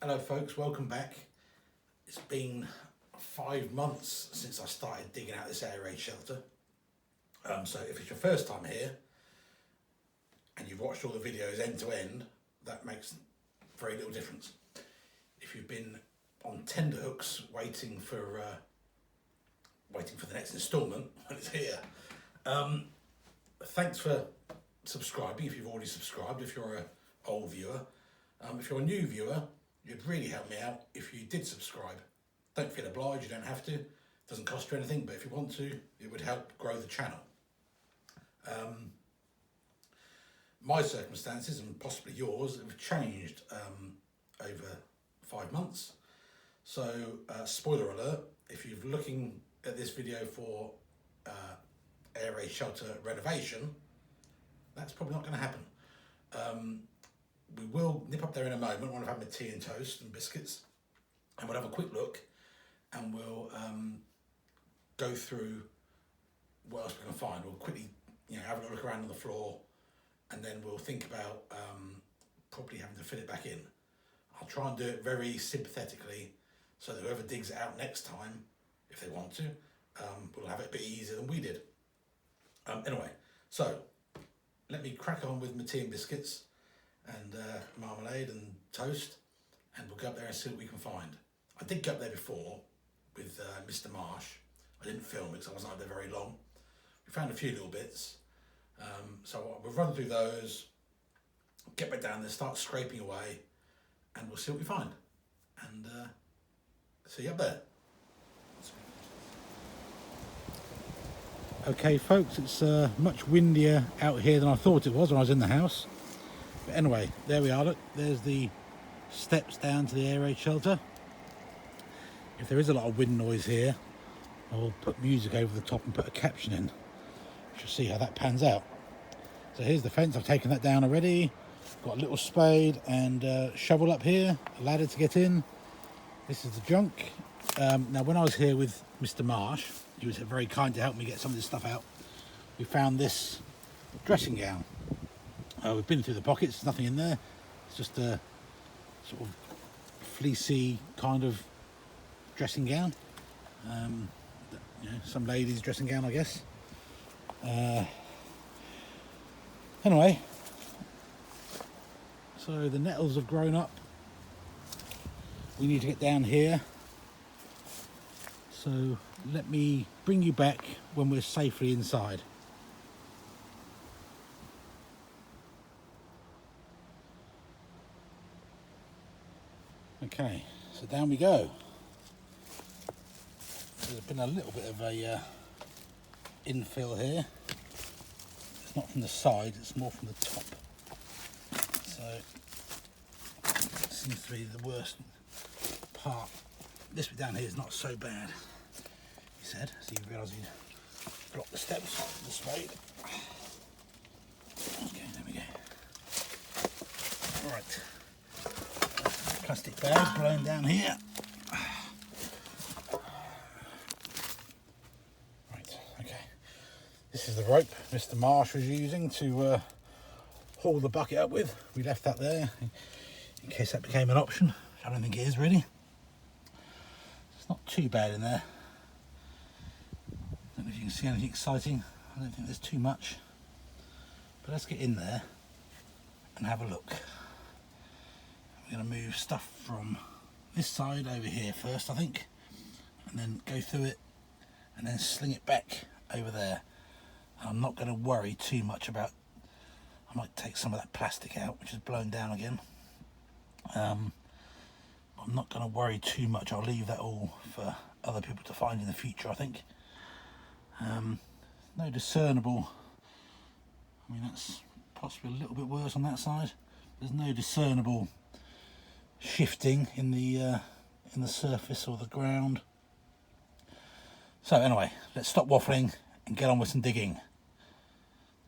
Hello folks, welcome back. It's been 5 months since I started digging out this air raid shelter. So if it's your first time here and you've watched all the videos end to end, that makes very little difference. If you've been on tenterhooks waiting for the next instalment when it's here, thanks for subscribing if you've already subscribed, if you're an old viewer. If you're a new viewer, you'd really help me out if you did subscribe. Don't feel obliged, you don't have to. It doesn't cost you anything, but if you want to, it would help grow the channel. My circumstances, and possibly yours, have changed over 5 months. So, spoiler alert, if you're looking at this video for air raid shelter renovation, that's probably not going to happen. We will nip up there in a moment when I've had my tea and toast and biscuits, and we'll have a quick look and we'll go through what else we can find. We'll quickly have a look around on the floor, and then we'll think about probably having to fit it back in. I'll try and do it very sympathetically so that whoever digs it out next time, if they want to, will have it a bit easier than we did. Anyway, so let me crack on with my tea and biscuits and marmalade and toast, and we'll go up there and see what we can find. I did go up there before with Mr. Marsh. I didn't film it because I wasn't up there very long. We found a few little bits, so we'll run through those, get back down there, start scraping away, and we'll see what we find. And see you up there. Okay folks, it's much windier out here than I thought it was when I was in the house. But anyway, there we are, look, there's the steps down to the air raid shelter. If there is a lot of wind noise here, I will put music over the top and put a caption in. You should see how that pans out. So here's the fence, I've taken that down already. Got a little spade and shovel up here, a ladder to get in. This is the junk. Now when I was here with Mr. Marsh, he was very kind to help me get some of this stuff out. We found this dressing gown. We've been through the pockets, there's nothing in there. It's just a sort of fleecy kind of dressing gown. Some lady's dressing gown, I guess. Anyway, so the nettles have grown up. We need to get down here. So let me bring you back when we're safely inside. Okay, so down we go. There's been a little bit of a infill here. It's not from the side, it's more from the top. So it seems to be the worst part. This bit down here is not so bad, he said. So you realise he'd block the steps with the spade. Okay, there we go. All right. Plastic bag blown down here. Right, okay. This is the rope Mr. Marsh was using to haul the bucket up with. We left that there in case that became an option. I don't think it is really. It's not too bad in there. Don't know if you can see anything exciting. I don't think there's too much. But let's get in there and have a look. We're going to move stuff from this side over here first, I think, and then go through it and then sling it back over there. I'm not going to worry too much about, I might take some of that plastic out which is blown down again. I'm not going to worry too much. I'll leave that all for other people to find in the future, I think. No discernible, I mean that's possibly a little bit worse on that side. There's no discernible shifting in the surface or the ground. So anyway, let's stop waffling and get on with some digging.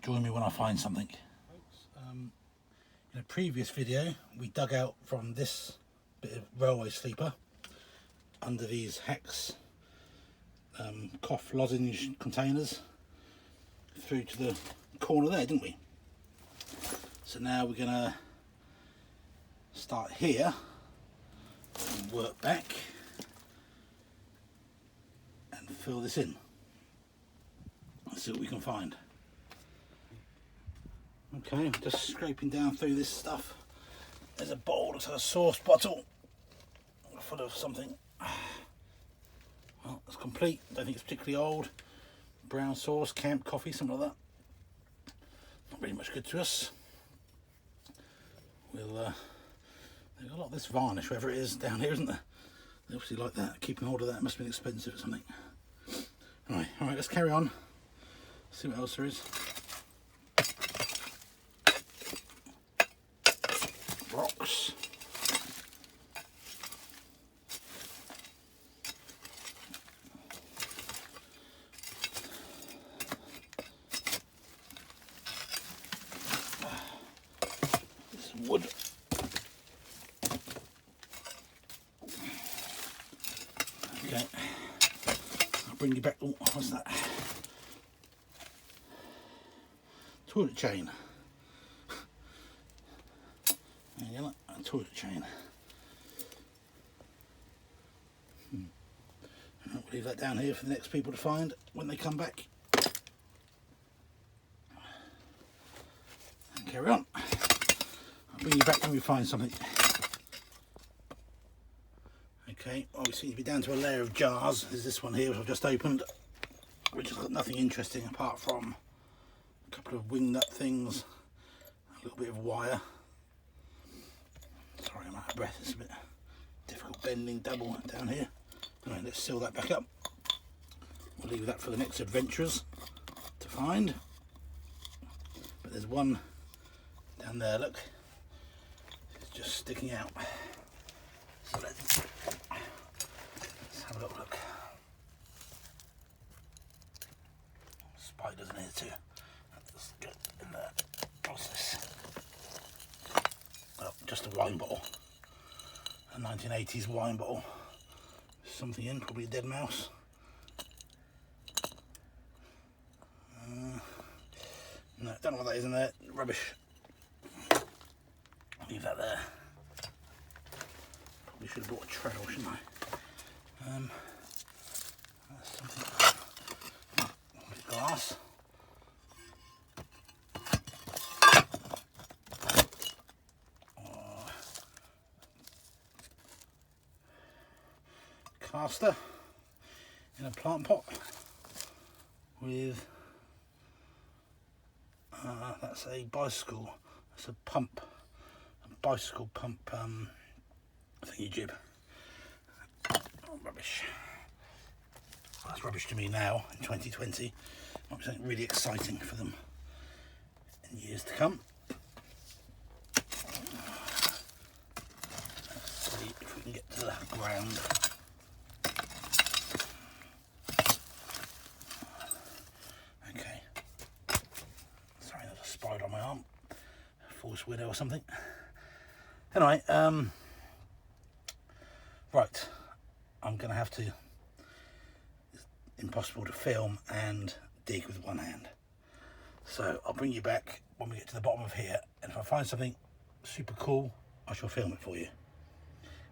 Join me when I find something. Folks, in a previous video we dug out from this bit of railway sleeper under these hex cough lozenge containers through to the corner there, didn't we? So now we're gonna start here work back and fill this in. Let's see what we can find. Okay, just scraping down through this stuff. There's a bowl, looks like a sauce bottle full of something. Well, it's complete. Don't think it's particularly old. Brown sauce, camp coffee, something like that. Not really much good to us. We'll there's a lot of this varnish, wherever it is down here, isn't there? They obviously like that. Keeping hold of that must have been expensive or something. All right, let's carry on. See what else there is. Rocks. Some wood. Okay. I'll bring you back. Oh, what's that? Toilet chain. There you go, a toilet chain. We'll leave that down here for the next people to find when they come back. And carry on. I'll bring you back when we find something. Okay, well, we seem to be down to a layer of jars. There's this one here which I've just opened, which has got nothing interesting apart from a couple of wing nut things, a little bit of wire. Sorry, I'm out of breath. It's a bit difficult bending double down here. Anyway, let's seal that back up. We'll leave that for the next adventurers to find. But there's one down there, look. It's just sticking out. So let's have a look. Spiders in here too. Let's get in there. What's this? Oh, just a wine bottle. A 1980s wine bottle. Something in, probably a dead mouse. No, don't know what that is in there. Rubbish. Leave that there. Probably should have brought a trowel, shouldn't I? That's something. Glass. Caster in a plant pot with that's a bicycle. That's a pump, a bicycle pump thingy jib. Oh, rubbish. That's rubbish to me now in 2020. Might be something really exciting for them in years to come. Let's see if we can get to the ground. Okay. Sorry, there's a spider on my arm. A false widow or something. Anyway, right. I'm going to have to. Impossible to film and dig with one hand. So I'll bring you back when we get to the bottom of here, and if I find something super cool, I shall film it for you.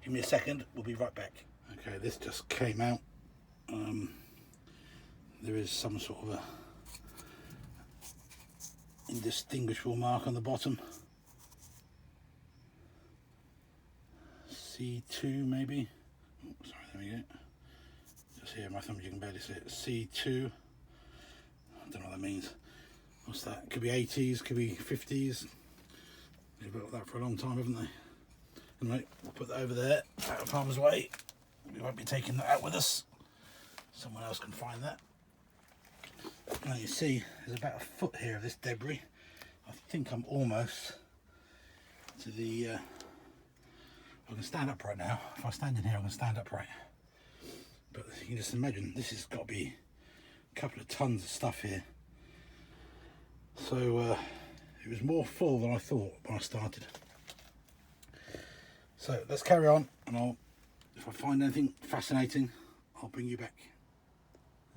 Give me a second, we'll be right back. Okay, this just came out. There is some sort of a indistinguishable mark on the bottom. C2 maybe. Oh, sorry, there we go. Just here, my thumb, you can barely see it. C2. I don't know what that means. What's that? Could be 80s, could be 50s. They've built that for a long time, haven't they? Anyway, we'll put that over there, out of harm's way. We won't be taking that out with us. Someone else can find that. Now you see, there's about a foot here of this debris. I think I'm almost to the... I can stand upright now. If I stand in here, I can stand upright. But you can just imagine, this has got to be a couple of tons of stuff here. So it was more full than I thought when I started. So let's carry on, and if I find anything fascinating, I'll bring you back.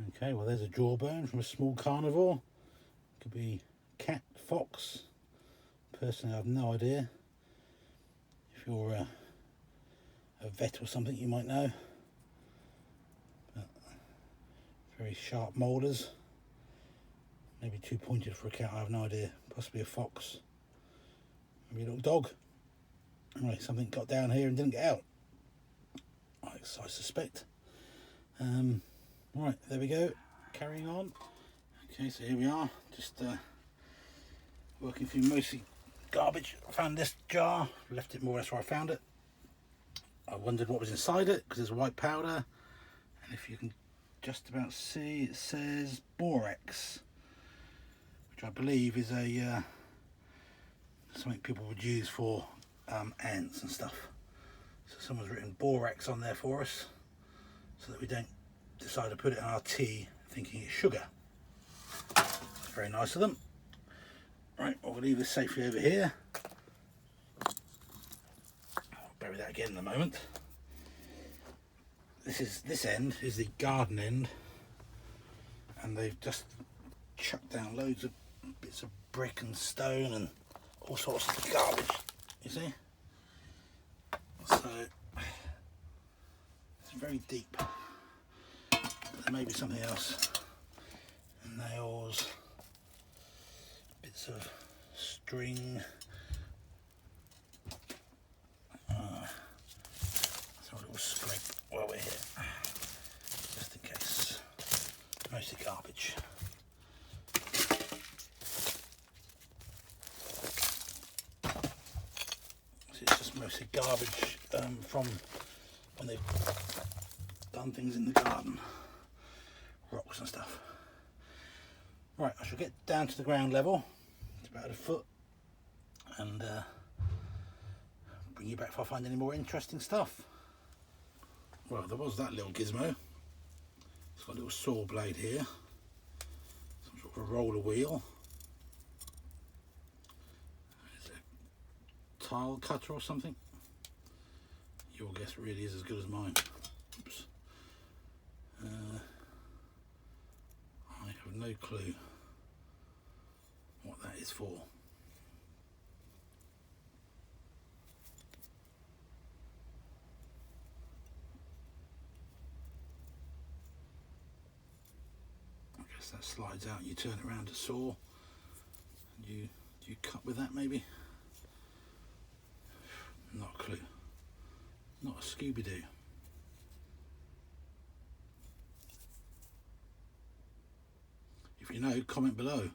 Okay, well there's a jawbone from a small carnivore. Could be cat, fox. Personally, I have no idea. If you're a vet or something, you might know. But very sharp moulders. Maybe too pointed for a cat, I have no idea. Possibly a fox. Maybe a little dog. Anyway, something got down here and didn't get out, I suspect. Right, there we go. Carrying on. Okay, so here we are. Just working through mostly garbage. I found this jar, left it more or less where I found it. I wondered what was inside it because there's white powder, and if you can just about see, it says borax, which I believe is a something people would use for ants and stuff. So someone's written borax on there for us so that we don't decide to put it in our tea thinking it's sugar. Very nice of them. Right, I'll leave this safely over here. I'll bury that again in a moment. This end is the garden end, and they've just chucked down loads of bits of brick and stone and all sorts of garbage, you see. So it's very deep. There may be something else. Nails, bits of string. So a little scrape while we're here, just in case. Mostly garbage. So it's just mostly garbage from when they've done things in the garden, rocks and stuff. Right, I shall get down to the ground level. It's about a foot, and bring you back if I find any more interesting stuff. Well, there was that little gizmo. It's got a little saw blade here, some sort of a roller wheel. Is it a tile cutter or something? Your guess really is as good as mine. Oops. I have no clue what that is for. I guess that slides out and you turn it around to saw. And you cut with that maybe? Not a clue. Not a Scooby-Doo. If you know, comment below.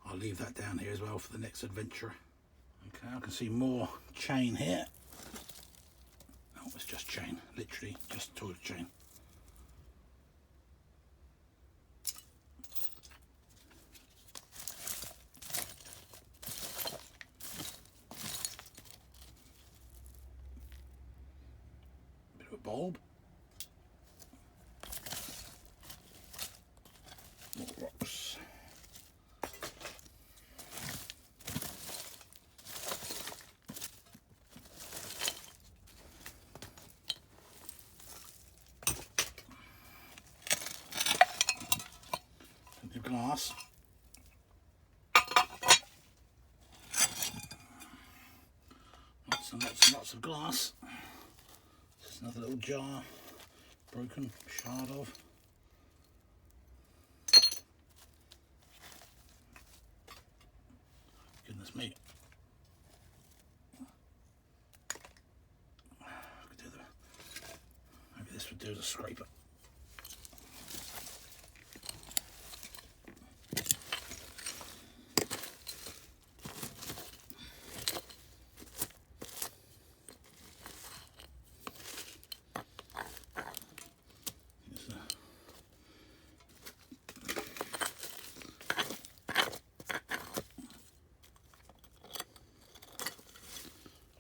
I'll leave that down here as well for the next adventure. Okay, I can see more chain here. Oh, it's just chain, literally just toilet chain. Bit of a bulb. More rocks. Glass. Lots and lots and lots of glass. Just another little jar, broken shard of. Goodness me. Maybe this would do as a scraper.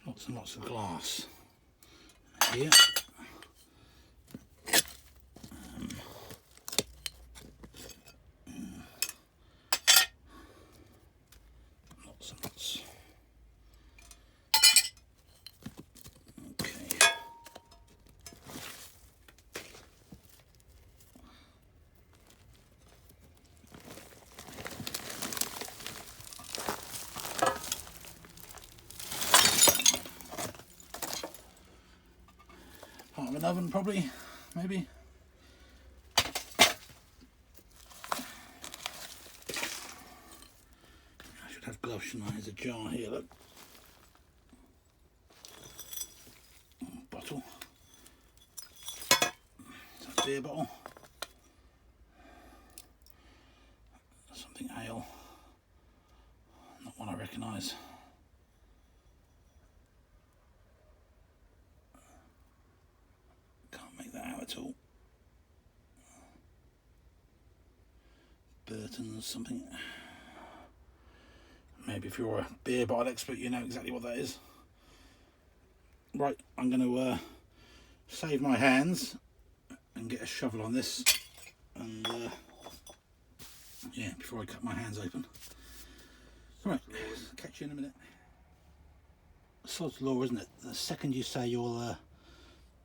Lots and lots of glass here. Lots and lots. Okay. Start with an oven probably, maybe. I should have gloves, shouldn't I? There's a jar here, look. Bottle. It's a beer bottle. Something ale. Not one I recognise. Can't make that out at all. Burton's something. Maybe if you're a beer bottle expert, you know exactly what that is. Right, I'm going to save my hands and get a shovel on this, and yeah, before I cut my hands open. Right, catch you in a minute. Sod's law, isn't it? The second you say you'll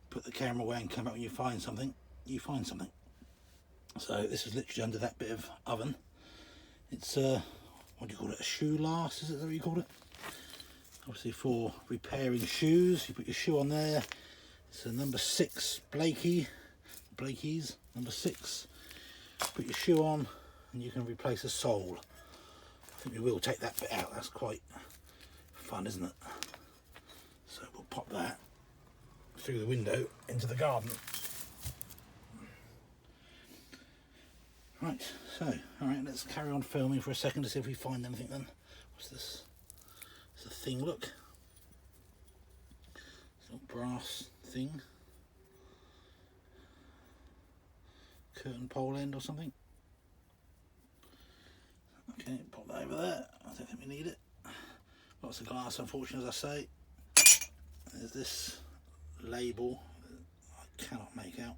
put the camera away and come back when you find something, you find something. So this is literally under that bit of oven. It's what do you call it? A shoe last? Is it that what you call it? Obviously for repairing shoes. You put your shoe on there. It's a number 6 Blakey's number 6. Put your shoe on and you can replace a sole. I think we will take that bit out. That's quite fun, isn't it? So we'll pop that through the window into the garden. Right, so, alright, let's carry on filming for a second to see if we find anything then. What's this? It's a thing, look. It's a little brass thing. Curtain pole end or something. Okay, pop that over there. I don't think we need it. Lots of glass, unfortunately, as I say. There's this label I cannot make out.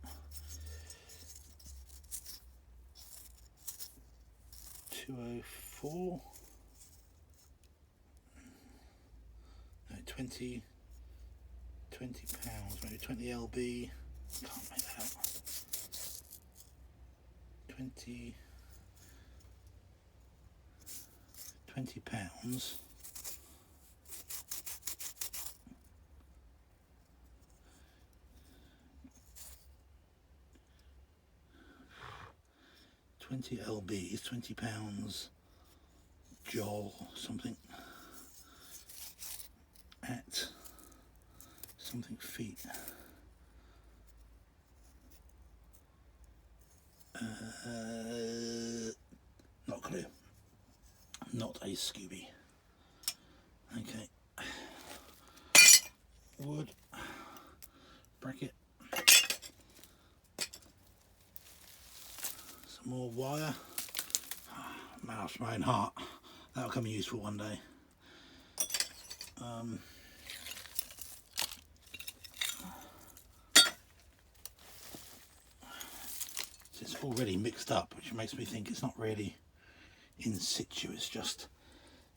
204. No, 20 pounds, maybe 20 lb. Can't make that out. 20 pounds. £20 lbs, £20 joule something at something feet. Not clue. Not a Scooby. Okay. Wood. Bracket. Some more wire. Mouse my own heart. That'll come useful one day. It's already mixed up, which makes me think it's not really in situ, it's just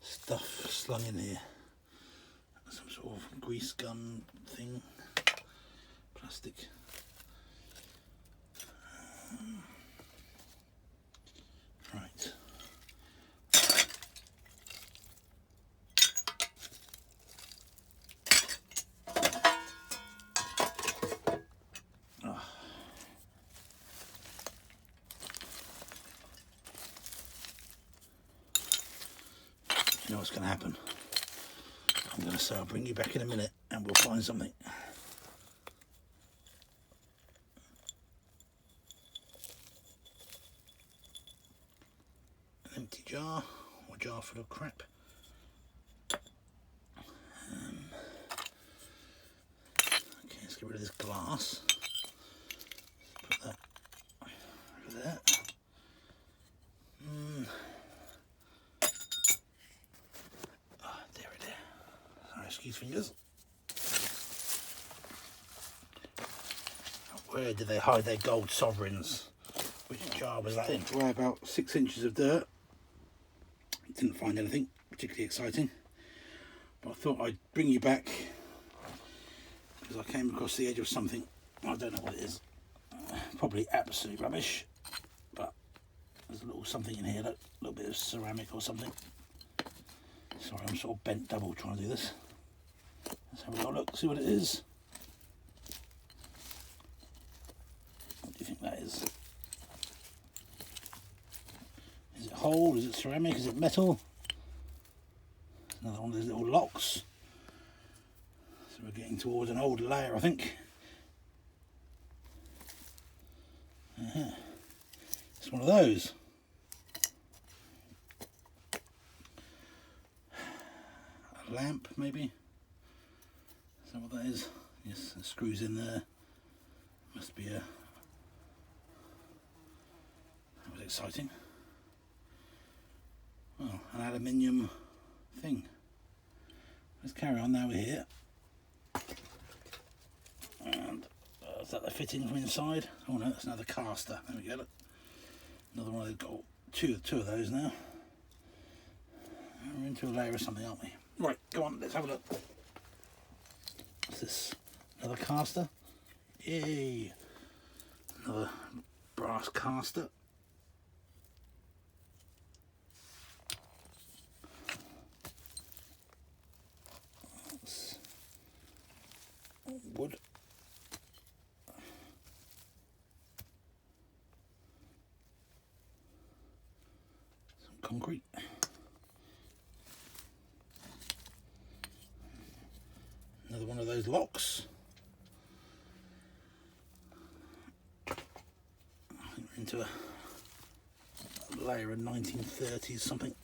stuff slung in here. Some sort of grease gun thing, plastic. Right. You know what's going to happen? I'm going to say I'll bring you back in a minute and we'll find something. An empty jar or jar full of crap. Okay, let's get rid of this glass. Put that over there. Excuse fingers. Where did they hide their gold sovereigns? Which jar was that in? Weigh about 6 inches of dirt. Didn't find anything particularly exciting, but I thought I'd bring you back because I came across the edge of something. I don't know what it is. Probably absolute rubbish, but there's a little something in here. Look, a little bit of ceramic or something. Sorry, I'm sort of bent double trying to do this. Let's have a little look, see what it is. coal? Is it ceramic? Is it metal? Another one of those little locks. So we're getting towards an old layer, I think. It's one of those. A lamp, maybe? Is that what that is? Yes, it screws in there. Must be a... That was exciting. Well, an aluminium thing. Let's carry on, now we're here. And is that the fitting from inside? Oh no, that's another caster. There we go, look. Another one, they've got two of those now. We're into a layer of something, aren't we? Right, go on, let's have a look. What's this? Another caster? Yay! Another brass caster. That's wood. Some concrete. Another one of those locks. I think we're into a layer of 1930s something.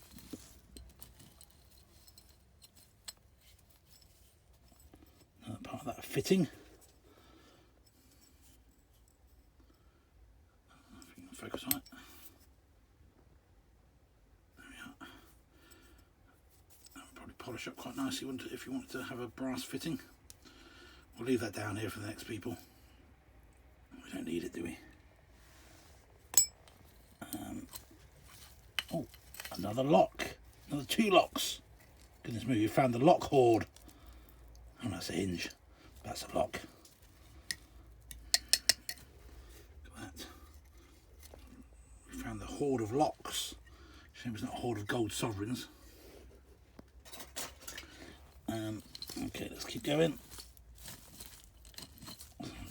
Another part of that fitting. If you can focus on it. There we are. That would probably polish up quite nicely, wouldn't it, if you wanted to have a brass fitting. We'll leave that down here for the next people. We don't need it, do we? Oh, another lock. Another two locks. Goodness me, we found the lock hoard. Oh, that's a hinge. That's a lock. Look at that. We found the hoard of locks. Shame it's not a hoard of gold sovereigns. Okay, let's keep going.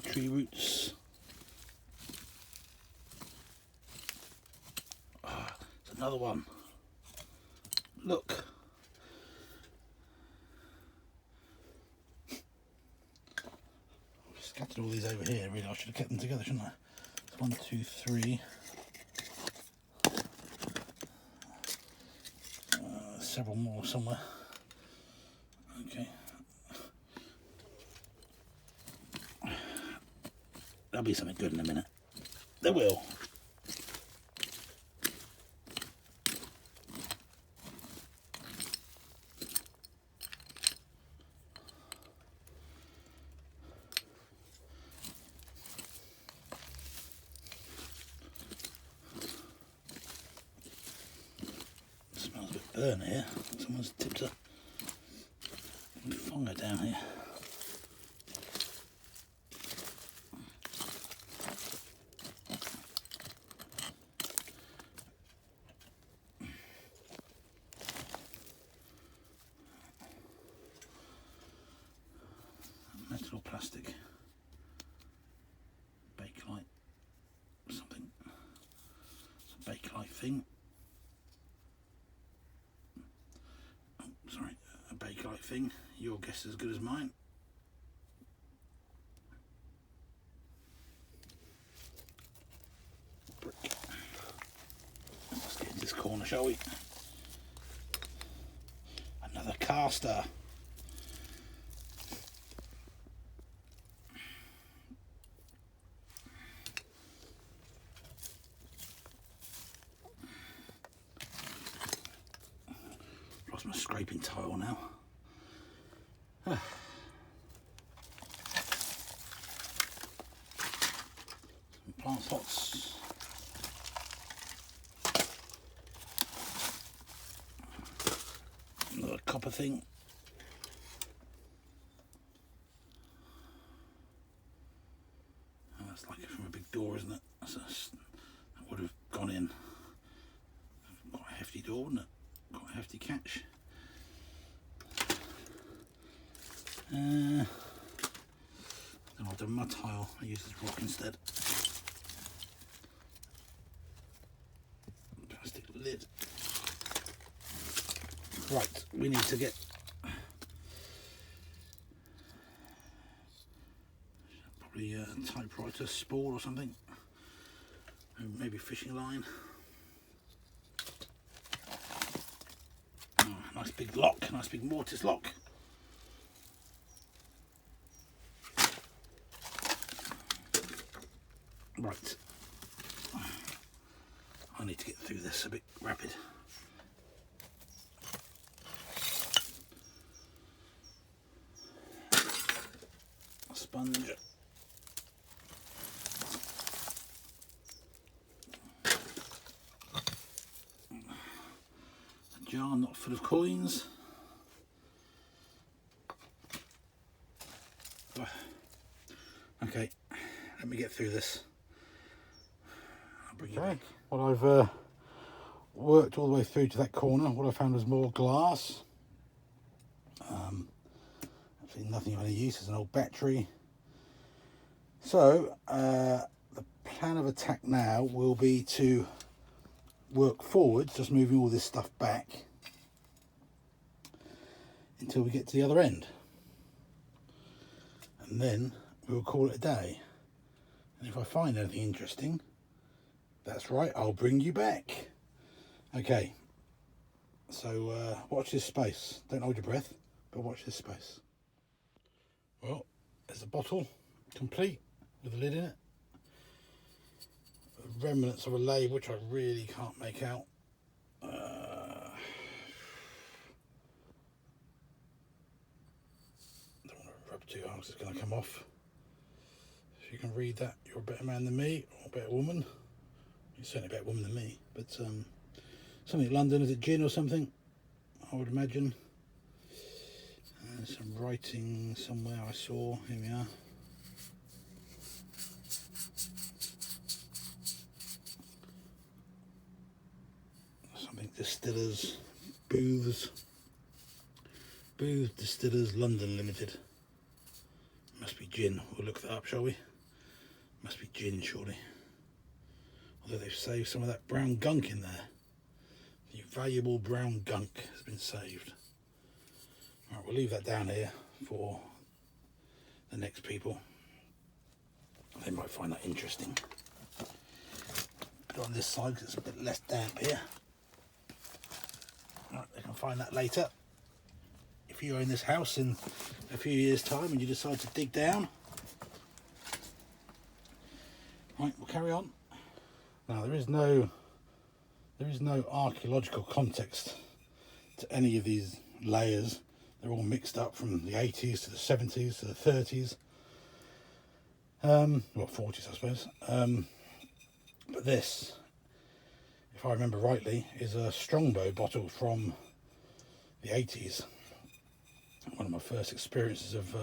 Tree roots. It's another one. Look. I've scattered all these over here, really. I should have kept them together, shouldn't I? It's 1, 2, 3. Several more somewhere. Okay. There'll be something good in a minute. There will. It smells a bit burnt here. Someone's tipped a fonger down here. Metal or plastic, bakelite, something, it's a bakelite thing. Oh, sorry, a bakelite thing. Your guess is as good as mine. Brick. Let's get into this corner, shall we? Another caster. Lost my scraping tile now. Some plant pots. Another copper thing. Oh, that's like from a big door, isn't it? That would have gone in. Quite a hefty door, wouldn't it? Quite a hefty catch. I've done my tile. I use this rock instead. Plastic lid. we need to get probably a typewriter spool or something, and maybe fishing line. Oh, nice big lock, nice big mortise lock. Right, I need to get through this a bit rapid. A sponge. A jar not full of coins. Okay, let me get through this. I'll bring you back. Well, I've worked all the way through to that corner. What I found was more glass. Actually nothing of any use, it's an old battery. So the plan of attack now will be to work forwards, just moving all this stuff back until we get to the other end. And then we'll call it a day. And if I find anything interesting, that's right, I'll bring you back. Okay, so watch this space. Don't hold your breath, but watch this space. Well, there's a bottle, complete, with a lid in it. Remnants of a label, which I really can't make out. Don't want to rub too hard, it's going to come off. If you can read that, you're a better man than me, or a better woman. You're certainly a better woman than me, but something London, is it gin or something? I would imagine. Some writing somewhere I saw, here we are. Something distillers, booths distillers London Limited. Must be gin, we'll look that up, shall we? Must be gin, surely. Although they've saved some of that brown gunk in there. The valuable brown gunk has been saved. Right, we'll leave that down here for the next people. They might find that interesting. Put it on this side because it's a bit less damp here. Right, they can find that later. If you're in this house in a few years' time and you decide to dig down. Right, we'll carry on. Now there is no archaeological context to any of these layers. They're all mixed up from the 80s to the 70s to the 30s. Well, 40s I suppose. But this, if I remember rightly, is a Strongbow bottle from the 80s. One of my first experiences of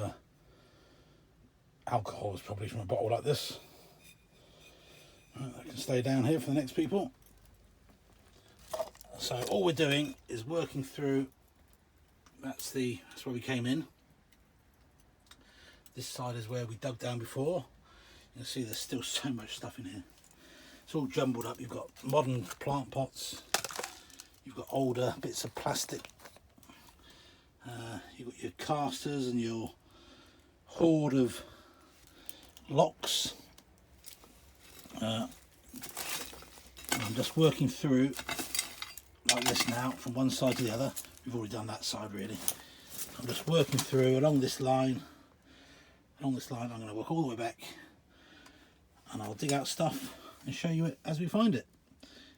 alcohol was probably from a bottle like this. Right, I can stay down here for the next people. So all we're doing is working through. That's where we came in. This side is where we dug down before. You can see there's still so much stuff in here. It's all jumbled up. You've got modern plant pots. You've got older bits of plastic. You've got your casters and your hoard of locks. I'm just working through like this now from one side to the other. We've already done that side really. I'm just working through along this line. I'm going to work all the way back and I'll dig out stuff and show you it as we find it.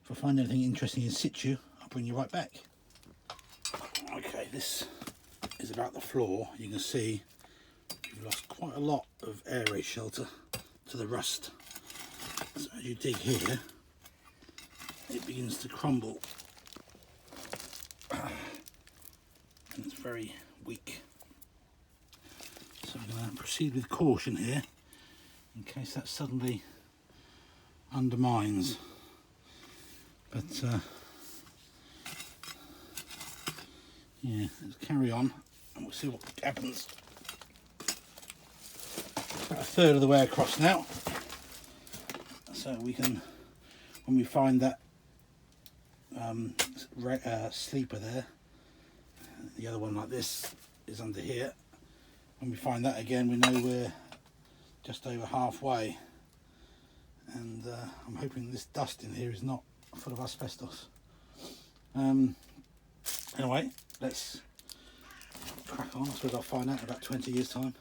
If I find anything interesting in situ, I'll bring you right back. Okay, this is about the floor. You can see you've lost quite a lot of air raid shelter to the rust. So as you dig here, it begins to crumble. And it's very weak. So I'm going to proceed with caution here in case that suddenly undermines. But yeah, let's carry on and we'll see what happens. About a third of the way across now. So we can, when we find that sleeper there, The other one like this is under here. When we find that again, we know we're just over halfway. And I'm hoping this dust in here is not full of asbestos. Anyway, let's crack on. I suppose I'll find out in about 20 years' time.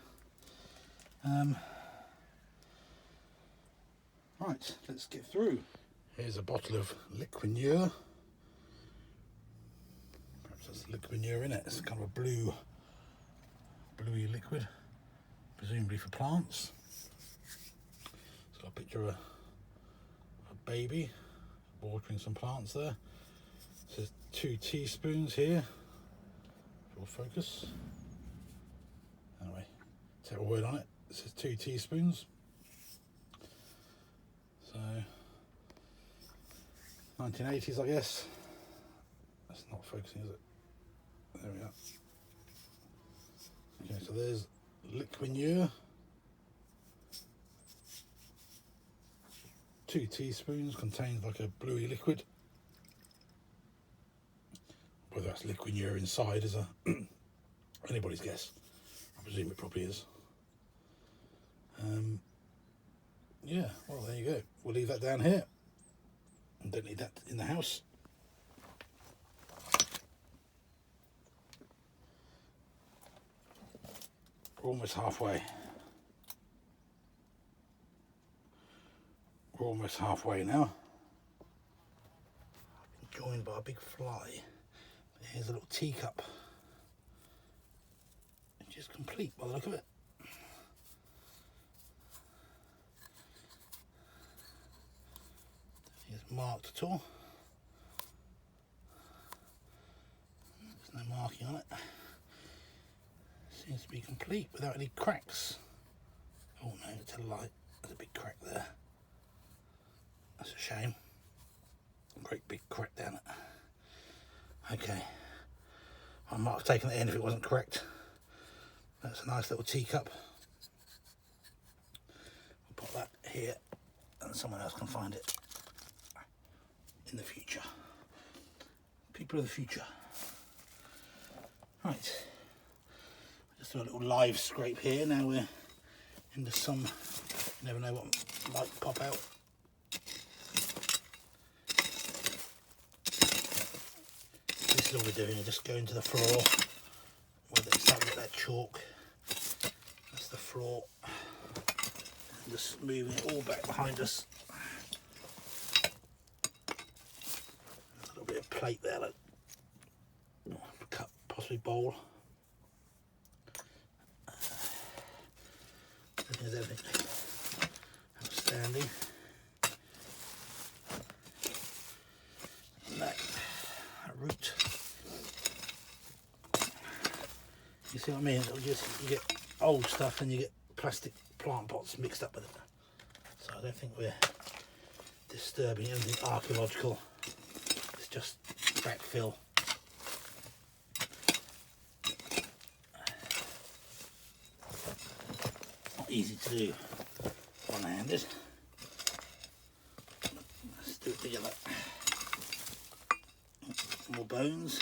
Right, let's get through. Here's a bottle of liquinure. Perhaps there's liquinure in it. It's kind of a bluey liquid, presumably for plants. It's got a picture of a baby watering some plants there. It says 2 teaspoons here. Will focus. Anyway, take a word on it. It says 2 teaspoons. So 1980s, I guess. That's not focusing, is it? There we are. Okay, so there's liquinure. 2 teaspoons, contains like a bluey liquid. Whether that's liquinure inside is anybody's guess. I presume it probably is. Yeah, well, there you go. We'll leave that down here. I don't need that in the house. We're almost halfway. We're almost halfway now. I've been joined by a big fly. Here's a little teacup, which is complete by the look of it. It's marked at all. There's no marking on it. Seems to be complete without any cracks. Oh no, it's a light. There's a big crack there. That's a shame. A great big crack down it. Okay. I might have taken it in if it wasn't correct. That's a nice little teacup. We'll put that here and someone else can find it in the future. People of the future. Right. Just do a little live scrape here. Now we're into some, you never know what might pop out. This is all we're doing, we're just going to the floor where it's starting to get that chalk. That's the floor. And just moving it all back behind us. There's a little bit of plate there, like cup, possibly bowl. There's everything outstanding. And that root. You see what I mean? You get old stuff and you get plastic plant pots mixed up with it. So I don't think we're disturbing anything archaeological. It's just backfill. Not easy to do one-handed. Let's do it together. More bones.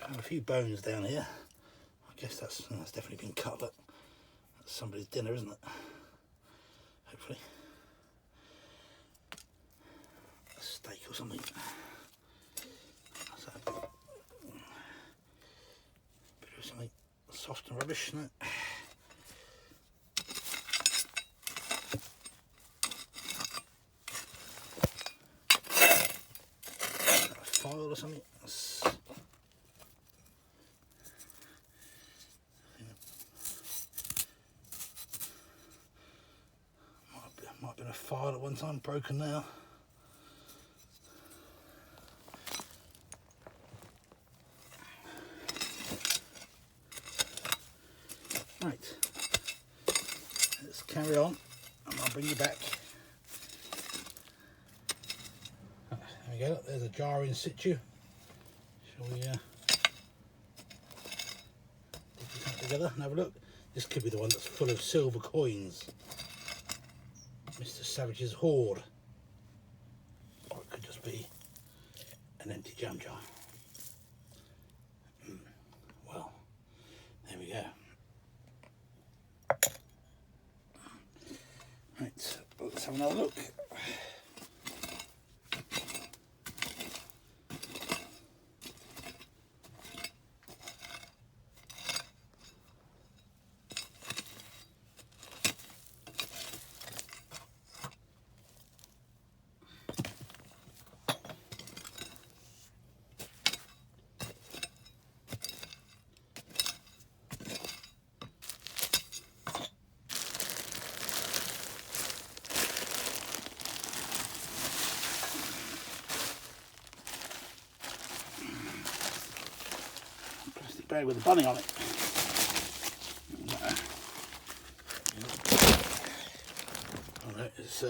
I have a few bones down here. I guess that's definitely been cut, but that's somebody's dinner, isn't it? Hopefully. A steak or something. So, bit of something soft and rubbish, isn't it? File or something. Might have been a file at one time, broken now. Right, let's carry on and I'll bring you back. There we go, there's a jar in situ. Shall we dig this out together and have a look? This could be the one that's full of silver coins. Mr. Savage's hoard. Or it could just be an empty jam jar. There we go. Right, let's have another look. Bag with a bunny on it. Alright, it's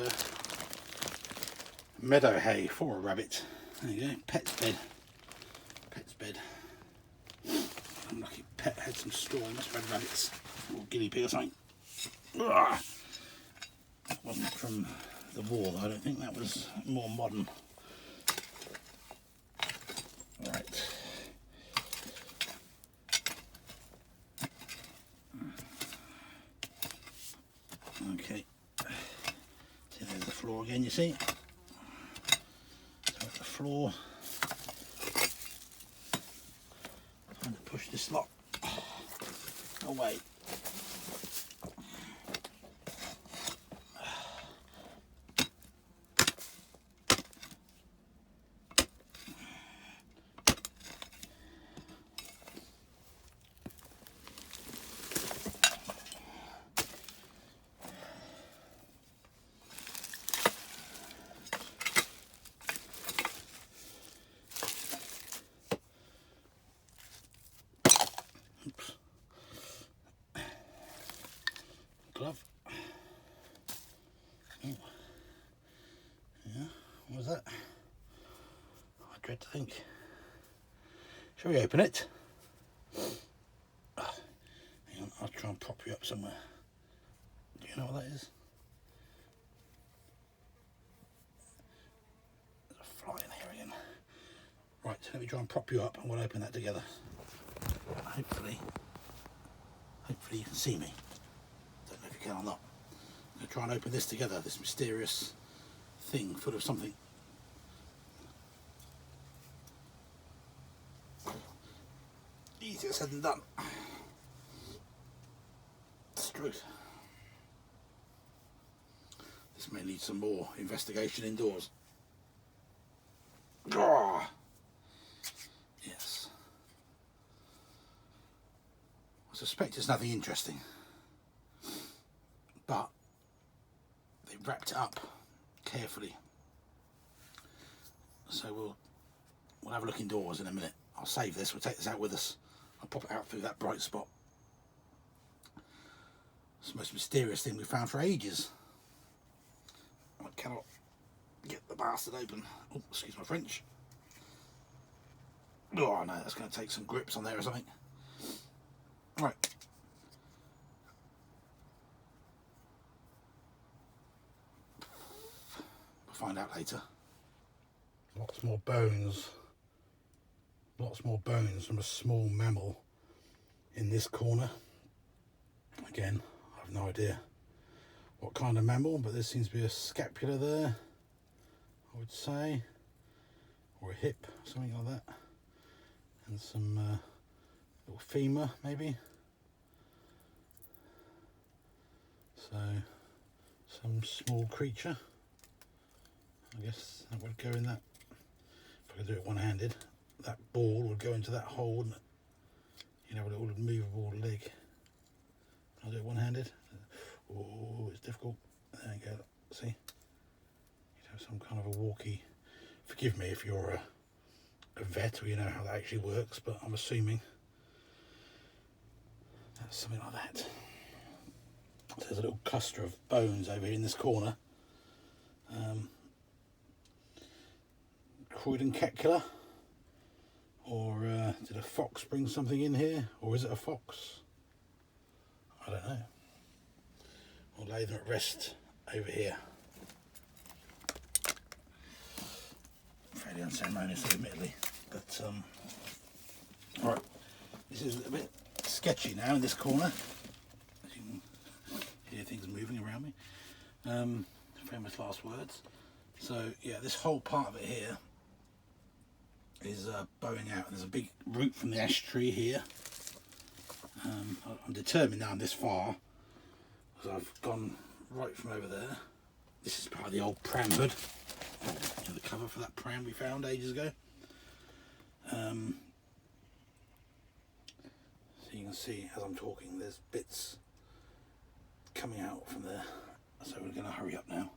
meadow hay for a rabbit. There you go, pet's bed. Pet's bed. Unlucky pet had some straw, must have had rabbits. Or guinea pig or something. Ugh. That wasn't from the war, I don't think, that was more modern. Right. Okay, so there's the floor again, you see. So the floor, I'm going to push this lot away. Glove. Oh. Yeah, what was that? I dread to think. Shall we open it? Hang on, I'll try and prop you up somewhere. Do you know what that is? There's a fly in here again. Right, let me try and prop you up and we'll open that together. Hopefully you can see me. Don't know if you can or not. I'm going to try and open this together, this mysterious thing full of something. Easier said than done. It's the truth. This may need some more investigation indoors. Oh, yes. I suspect it's nothing interesting, but they wrapped it up carefully. So we'll have a look indoors in a minute. I'll save this, we'll take this out with us. I'll pop it out through that bright spot. It's the most mysterious thing we've found for ages. I cannot get the bastard open. Oh, excuse my French. Oh no, that's going to take some grips on there or something. Right. We'll find out later. Lots more bones. Lots more bones from a small mammal in this corner. Again, I have no idea what kind of mammal, but there seems to be a scapula there, I would say, or a hip, something like that, and some little femur maybe. So some small creature. I guess that would go in that. If I could do it one-handed, that ball would go into that hole, wouldn't it? You know, a little movable leg. I'll do it one-handed. Oh, it's difficult. There you go. See, you'd have some kind of a walkie. Forgive me if you're a vet or you know how that actually works, but I'm assuming that's something like that. There's a little cluster of bones over here in this corner. Croydon or did a fox bring something in here, or is it a fox? I don't know. We'll lay them at rest over here. Fairly unceremonious, admittedly, but all right. This is a bit sketchy now in this corner. As you can hear things moving around me. Famous last words. So yeah, this whole part of it here is bowing out. There's a big root from the ash tree here. I'm determined now I'm this far because I've gone right from over there. This is part of the old pram hood, the cover for that pram we found ages ago. So you can see as I'm talking there's bits coming out from there, so we're going to hurry up now.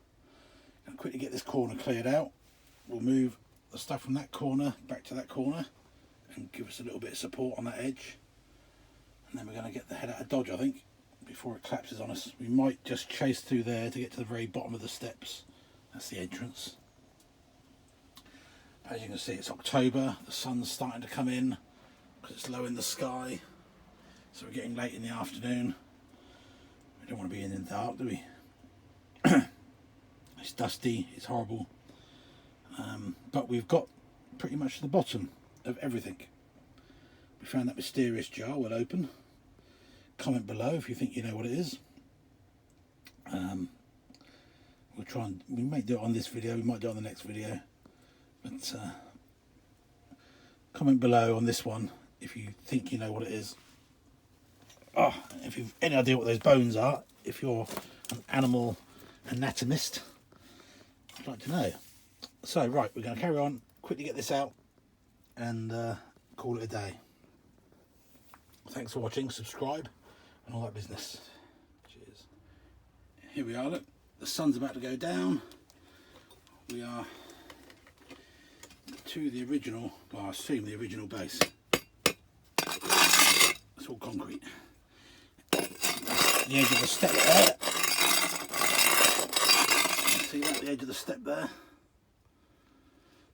Going to quickly get this corner cleared out. We'll move the stuff from that corner back to that corner and give us a little bit of support on that edge, and then we're going to get the head out of dodge, I think, before it collapses on us. We might just chase through there to get to the very bottom of the steps. That's the entrance. As you can see, it's October, the sun's starting to come in because it's low in the sky, so we're getting late in the afternoon. We don't want to be in the dark, do we? It's dusty, it's horrible, but we've got pretty much the bottom of everything. We found that mysterious jar. We'll open. Comment below if you think you know what it is. We'll try and, we might do it on this video, we might do it on the next video, but comment below on this one if you think you know what it is. If you've any idea what those bones are, if you're an animal anatomist, I'd like to know. So right, we're going to carry on, quickly get this out and call it a day. Thanks for watching, subscribe and all that business. Cheers. Here we are, look, the sun's about to go down. We are to the original, well, I assume the original base. It's all concrete. The edge of the step there. You can see that, the edge of the step there.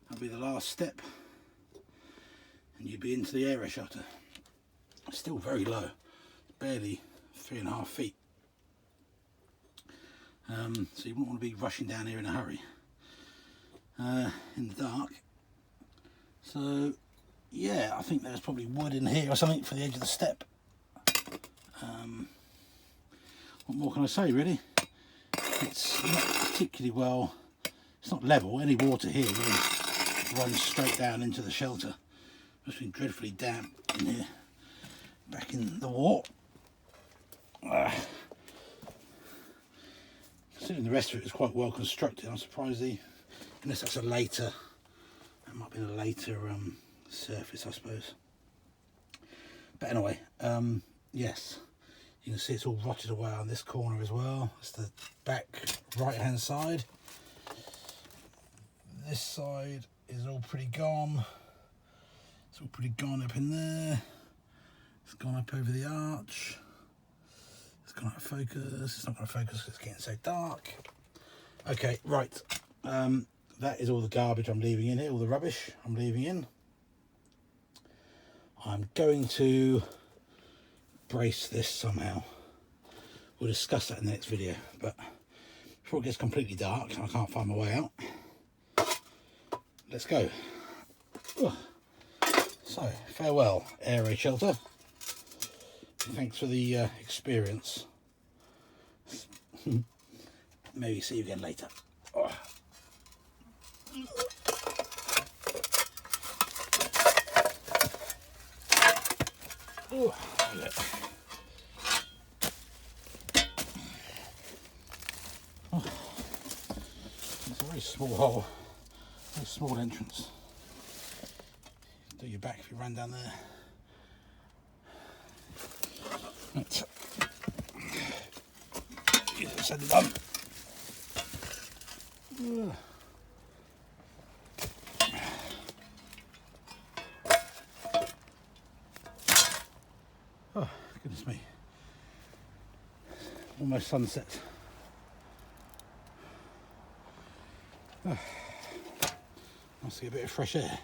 That'll be the last step. And you'd be into the air shelter. It's still very low, barely 3.5 feet. So you wouldn't want to be rushing down here in a hurry in the dark. So yeah, I think there's probably wood in here or something for the edge of the step. What more can I say, really? It's not particularly well, it's not level. Any water here really runs straight down into the shelter. It's been dreadfully damp in here. Back in the wall. Considering the rest of it is quite well constructed, I'm surprised unless that's a later, that might be a later surface, I suppose. But anyway, yes, you can see it's all rotted away on this corner as well. It's the back right hand side. This side is all pretty gone. It's all pretty gone up in there. It's gone up over the arch. It's gone out of focus. It's not going to focus because it's getting so dark. Okay, right. That is all the garbage I'm leaving in here, all the rubbish I'm leaving in. I'm going to brace this somehow. We'll discuss that in the next video, but before it gets completely dark and I can't find my way out, let's go. So, farewell, air raid shelter. Thanks for the experience. Maybe see you again later. It's a very small hole, very small entrance. Do your back if you run down there. Right. Get it said and done. Oh, goodness me. Almost sunset. Nice to get a bit of fresh air.